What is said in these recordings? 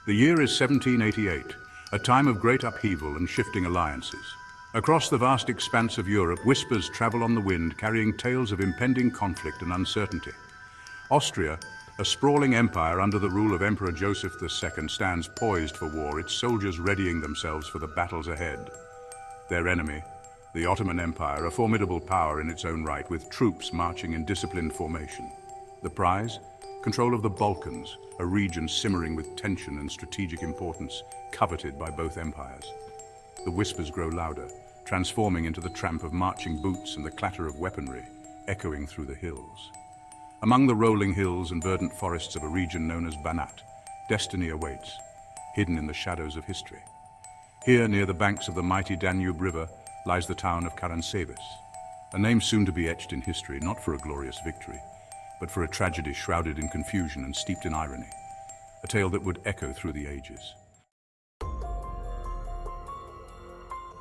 The year is 1788, a time of great upheaval and shifting alliances. Across the vast expanse of Europe, whispers travel on the wind, carrying tales of impending conflict and uncertainty. Austria, a sprawling empire under the rule of Emperor Joseph II, stands poised for war, its soldiers readying themselves for the battles ahead. Their enemy, the Ottoman Empire, a formidable power in its own right, with troops marching in disciplined formation. The prize? Control of the Balkans, a region simmering with tension and strategic importance, coveted by both empires. The whispers grow louder, transforming into the tramp of marching boots and the clatter of weaponry, echoing through the hills. Among the rolling hills and verdant forests of a region known as Banat, destiny awaits, hidden in the shadows of history. Here, near the banks of the mighty Danube River, lies the town of Karansebes, a name soon to be etched in history, not for a glorious victory, but for a tragedy shrouded in confusion and steeped in irony, a tale that would echo through the ages.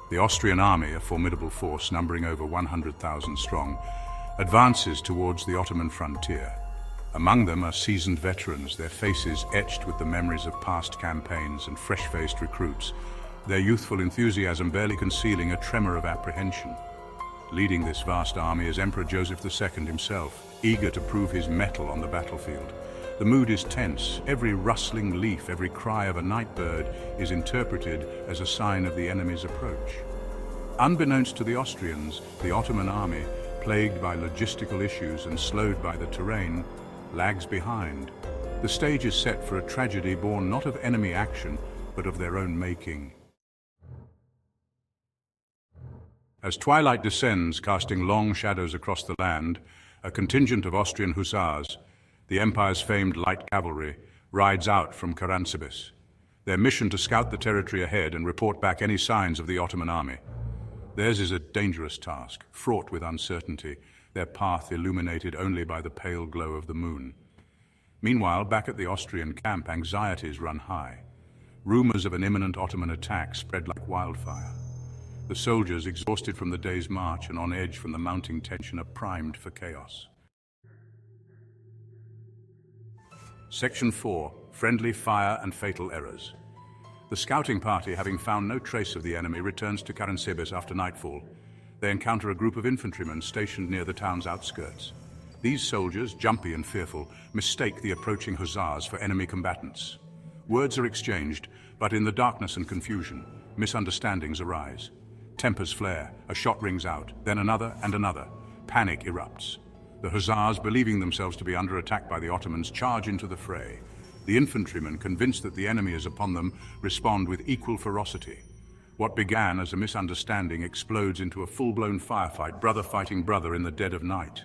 The Austrian army, a formidable force numbering over 100,000 strong, advances towards the Ottoman frontier. Among them are seasoned veterans, their faces etched with the memories of past campaigns, and fresh-faced recruits, their youthful enthusiasm barely concealing a tremor of apprehension. Leading this vast army is Emperor Joseph II himself, eager to prove his mettle on the battlefield. The mood is tense. Every rustling leaf, every cry of a night bird is interpreted as a sign of the enemy's approach. Unbeknownst to the Austrians, the Ottoman army, plagued by logistical issues and slowed by the terrain, lags behind. The stage is set for a tragedy born not of enemy action, but of their own making. As twilight descends, casting long shadows across the land, a contingent of Austrian hussars, the empire's famed light cavalry, rides out from Karansebes. Their mission to scout the territory ahead and report back any signs of the Ottoman army. Theirs is a dangerous task, fraught with uncertainty, their path illuminated only by the pale glow of the moon. Meanwhile, back at the Austrian camp, anxieties run high. Rumors of an imminent Ottoman attack spread like wildfire. The soldiers, exhausted from the day's march and on edge from the mounting tension, are primed for chaos. Section 4. Friendly Fire and Fatal Errors. The scouting party, having found no trace of the enemy, returns to Karansebes after nightfall. They encounter a group of infantrymen stationed near the town's outskirts. These soldiers, jumpy and fearful, mistake the approaching hussars for enemy combatants. Words are exchanged, but in the darkness and confusion, misunderstandings arise. Tempers flare, a shot rings out, then another and another. Panic erupts. The hussars, believing themselves to be under attack by the Ottomans, charge into the fray. The infantrymen, convinced that the enemy is upon them, respond with equal ferocity. What began as a misunderstanding explodes into a full-blown firefight, brother fighting brother in the dead of night.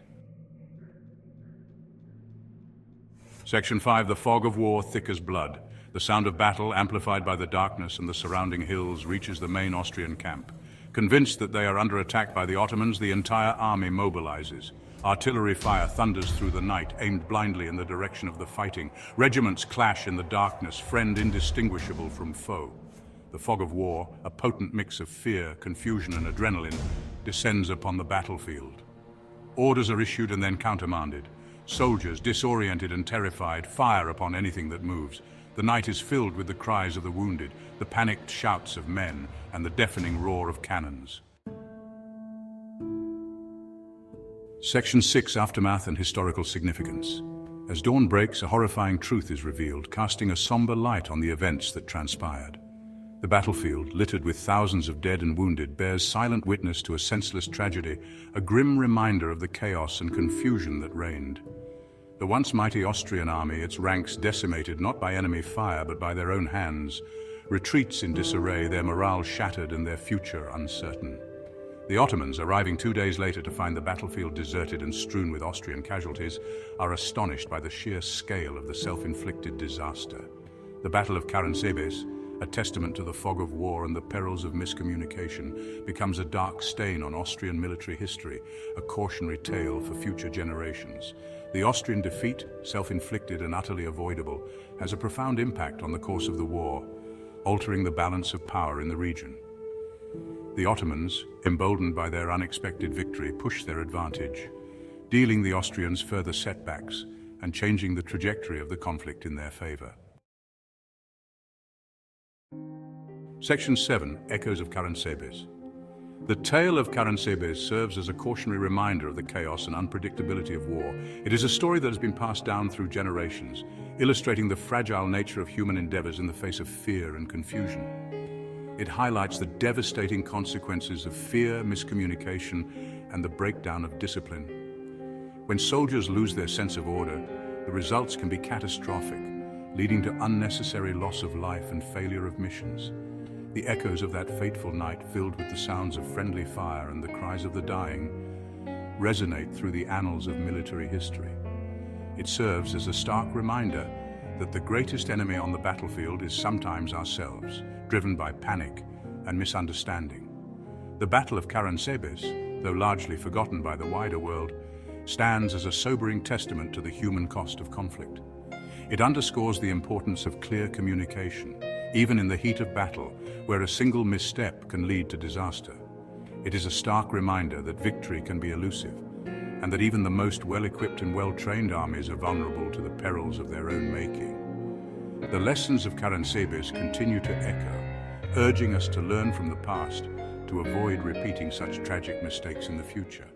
Section 5. The fog of war thick as blood. The sound of battle, amplified by the darkness and the surrounding hills, reaches the main Austrian camp. Convinced that they are under attack by the Ottomans, the entire army mobilizes. Artillery fire thunders through the night, aimed blindly in the direction of the fighting. Regiments clash in the darkness, friend indistinguishable from foe. The fog of war, a potent mix of fear, confusion, and adrenaline, descends upon the battlefield. Orders are issued and then countermanded. Soldiers, disoriented and terrified, fire upon anything that moves. The night is filled with the cries of the wounded, the panicked shouts of men, and the deafening roar of cannons. Section 6. Aftermath and Historical Significance. As dawn breaks, a horrifying truth is revealed, casting a somber light on the events that transpired. The battlefield, littered with thousands of dead and wounded, bears silent witness to a senseless tragedy, a grim reminder of the chaos and confusion that reigned. The once mighty Austrian army, its ranks decimated not by enemy fire but by their own hands, retreats in disarray, their morale shattered and their future uncertain. The Ottomans, arriving 2 days later to find the battlefield deserted and strewn with Austrian casualties, are astonished by the sheer scale of the self-inflicted disaster. The Battle of Karansebes, a testament to the fog of war and the perils of miscommunication, becomes a dark stain on Austrian military history, a cautionary tale for future generations. The Austrian defeat, self-inflicted and utterly avoidable, has a profound impact on the course of the war, altering the balance of power in the region. The Ottomans, emboldened by their unexpected victory, push their advantage, dealing the Austrians further setbacks and changing the trajectory of the conflict in their favor. Section 7, Echoes of Karansebes. The tale of Karansebes serves as a cautionary reminder of the chaos and unpredictability of war. It is a story that has been passed down through generations, illustrating the fragile nature of human endeavors in the face of fear and confusion. It highlights the devastating consequences of fear, miscommunication, and the breakdown of discipline. When soldiers lose their sense of order, the results can be catastrophic, leading to unnecessary loss of life and failure of missions. The echoes of that fateful night, filled with the sounds of friendly fire and the cries of the dying, resonate through the annals of military history. It serves as a stark reminder that the greatest enemy on the battlefield is sometimes ourselves, driven by panic and misunderstanding. The Battle of Karansebes, though largely forgotten by the wider world, stands as a sobering testament to the human cost of conflict. It underscores the importance of clear communication, even in the heat of battle, where a single misstep can lead to disaster. It is a stark reminder that victory can be elusive, and that even the most well-equipped and well-trained armies are vulnerable to the perils of their own making. The lessons of Karansebes continue to echo, urging us to learn from the past to avoid repeating such tragic mistakes in the future.